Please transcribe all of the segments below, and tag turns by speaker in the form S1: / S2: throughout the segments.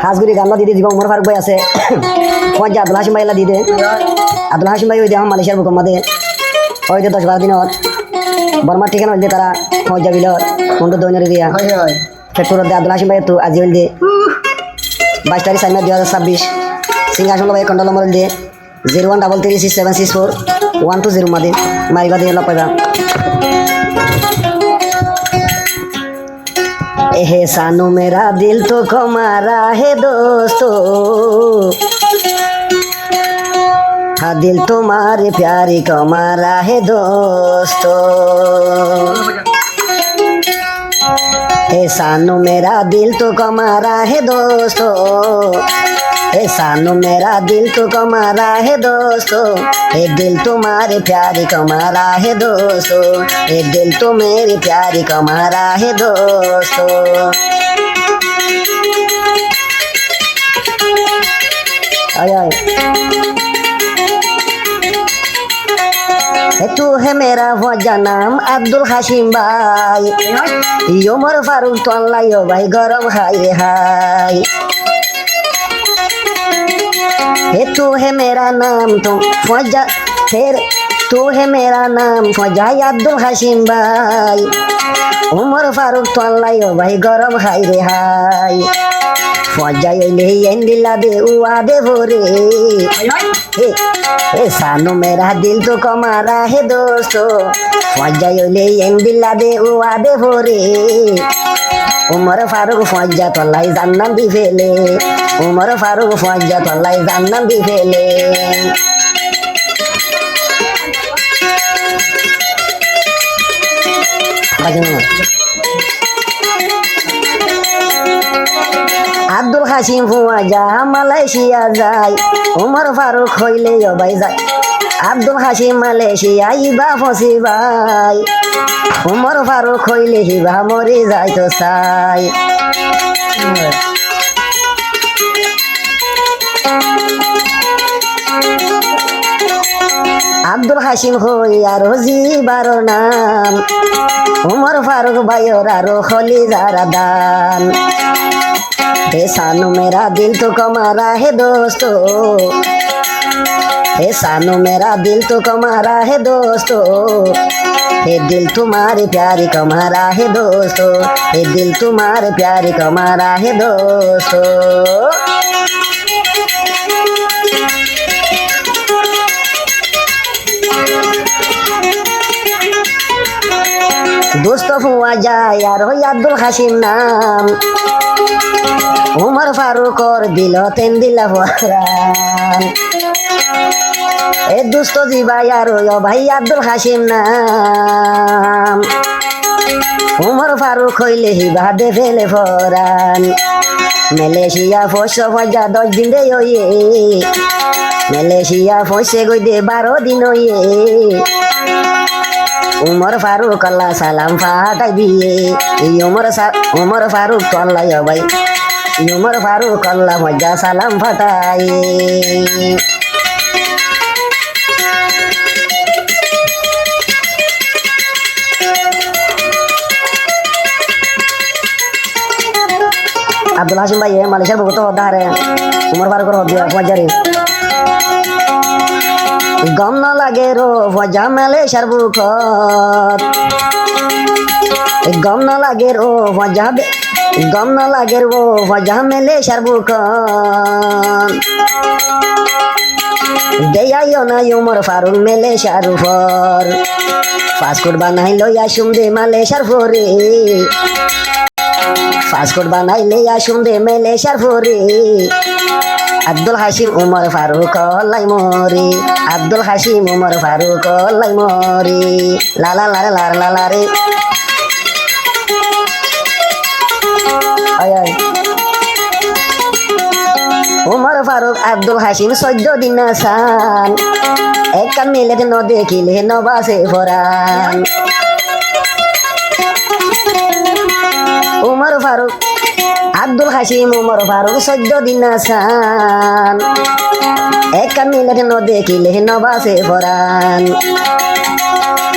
S1: হাজগুড়ি গান্না দিদি দিব উমর ফারুক ভাই আছে ফজা আব্দুল হাসিম ভাই এলা দিদে আব্দুল হাসিম ভাই ওই দিয়ে মালয়েশিয়ার বুকম মাদে ওই দিয়ে 10-12 দিন বর্মার ঠিকানা হইলে তারা ফজা বিলর মন্ডু দৈনের দিয়া ফেটপুর দে আব্দুল হাসিম ভাই তো আজি হইল দে 22 তারিখ 4 মে 2026 সিংহাসন ভাই কন্ট্রোল নম্বর দিয়ে 01336764 মাদে মারিবা দিয়ে লগ পাইবা एहसानो मेरा दिल तो कमारा है दोस्तों हाँ दिल तुम्हारे प्यारी कमारा है दोस्तों एहसानो मेरा दिल तो कमारा है दोस्तों एहसानो मेरा दिल तो कमारा है दोस्तों ये दिल तुम्हारे प्यारी कमारा है दोस्तों ये दिल तो मेरी प्यारी कमारा है दोस्तों आय आय तू है मेरा वजह नाम अब्दुल हाशिम भाई उमर फारूक तो अल्लाह यो भाई गरम हाय हाय तू है मेरा नाम तुम फौजा फिर तू है मेरा नाम फौजा अब्दुल हाशिम भाई उमर फारूक तो अल्लाह यो भाई गरम हाय रे हाय फौजा ले दिला दे उआ दे भोरे सानू मेरा दिल तो कमारा है दोस्तों फौजा ले दिला दे उआ दे भोरे उमर फारूक फौजा तो अल्लाह জান্নাত দি ফেলে उमर फारूक फौजा तो अल्लाह জান্নাত দি ফেলে আব্দুল হাসিম ফুয়াজা মালয়েশিয়া যায় উমর ফারুক হইলে ভাই যায় আব্দুল হাসিম মালয়েশিয়া ইবা ফসি ভাই উমর ফারুক হইলে হিবা মরে যায় তো চাই আব্দুল হাসিম হই আরো জিবারো নাম উমর ফারুক ভাইয়ের আরো খলিজারা দান सानू मेरा दिल तो कमारा है दोस्तों सानू मेरा दिल तो कमारा है दोस्तों ये दिल तुम्हारे प्यारी कमारा है दोस्तों ये दिल तुम्हारे प्यारी कमारा है दोस्तों दोस्तों हुआ जाए यार हो अब्दुल हाशिम नाम उमर फारूक और दिलो तेन दिला फरान ए दोस्तों जी भाई यार हो भाई अब्दुल हाशिम नाम उमर फारूक হইলে হিবা দে ফেলে ফরান মালয়েশিয়া ফসে ফজা 10 দিন রে হইয়ে মালয়েশিয়া ফসে গই দে 12 দিন হইয়ে उमर फारूक अल्लाह सलाम फाटाई दिए उमर फारूक तो अल्लाह यो भाई उमर फारूक अल्लाह मजा सलाम फटाए अब्दुल हाशिम भाई मालয়েশিয়ার बहुत होता है उमर फारूक हो दिया मजा गम न लागे रो वजह मालয়েশিয়ার बुकत गम न लागे रो वजह गम न लागे रो वजह मालয়েশিয়ার बुकत देयायो ना उमर फारूक माলয়েশিয়ার উপর পাসপোর্ট বানাইলো আসুম দে মালয়েশিয়ার পরে পাসপোর্ট বানাইলে আসুম দে মালয়েশিয়ার পরে अब्दुल हाशिम उमर फारूक अल्लाह मोरी अब्दुल हाशिम उमर फारूक अल्लाह मोरी ला ला ला ला ला ला रे आय आय उमर फारूक अब्दुल हाशिम 14 दिन आसान एक कान मिले न देखिले न बासे फरान उमर फारूक अब्दुल हाशिम उमर फारूक 14 दिन आसान एक मिले न देखिले न बासे फरान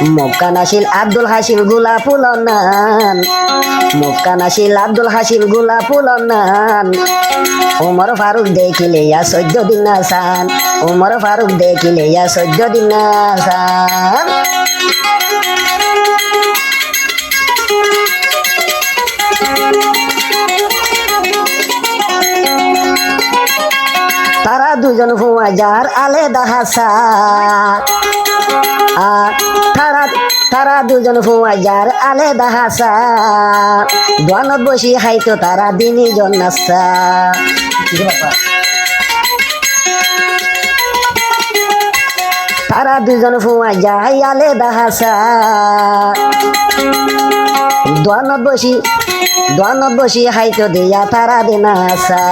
S1: মুক্কান আসিল আব্দুল হাসিম গোলাপুল নান মুক্কান আসিল আব্দুল হাসিম গোলাপুল নান উমর ফারুক দেখিলে ইয়া 14 দিন আসান উমর ফারুক দেখিলে ইয়া 14 দিন আসান তারা দুজন ফুয়াজার আলেদা হাসা তারা দুজন ফুয়াজার আলেদা হাসা দোয়ানত বসি হাইতো তারা দিনই জন নাসা তারা দুজন ফুয়াজার আলেদা হাসা দোয়ানত বসি হাইতো দিয়া তারা দিন আসা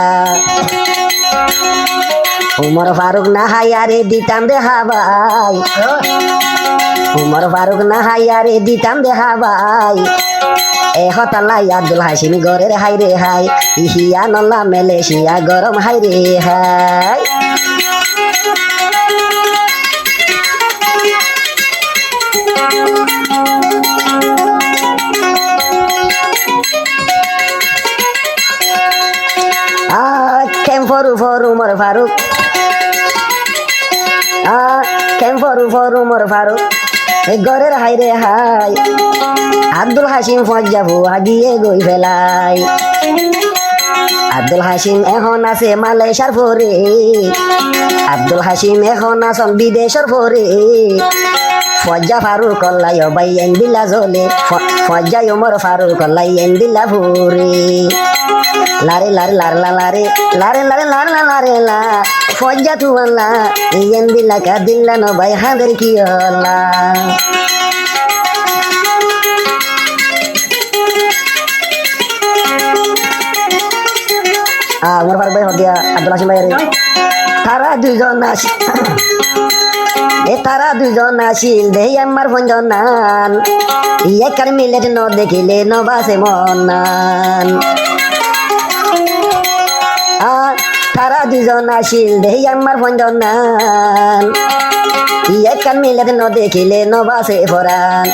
S1: উমর ফারুক না হাইয়ারে দিতাম দে হাবাই উমর ফারুক না হাইয়ারে দিতাম দে হাবাই এ হতালাই আব্দুল হাসিম গরের হাই রে হাই ইহিয়া নল্লা মালয়েশিয়া গরম হাই রে হাই কেম ফর উমর ফারুক কেম ফর উমর ফারুক এই গরের হাই রে হাই আব্দুল হাসিম ফজ্জাবু আগিয়ে গই ফেলাই আব্দুল হাসিম এখন আছে মালয়েশিয়ার ফরে আব্দুল হাসিম এখন আছেন বিদেশের ফরে ফজ্জা ফারুক কল্লাই ভাই এন্দিলা জলে ফজ্জা উমর ফারুক কল্লাই এন্দিলা ভরে লারে লারে লারলা লারে লারে লারে লারলা লারে লা ফজ্জা তু আল্লাহ এন্দিলা কা দিল্লা ন ভাই হাদের কি হলা উমর ফারুক ভাই হদিয়া আব্দুল হাসিম ভাই তারা দুজন আসিল দেই আমার ভঞ্জনান একার মিলে ন দেখিলে নবাসে মনান তারা দুজন আসিল দেই আমার ভঞ্জনান একার মিলে ন দেখিলে নবাসে ফরান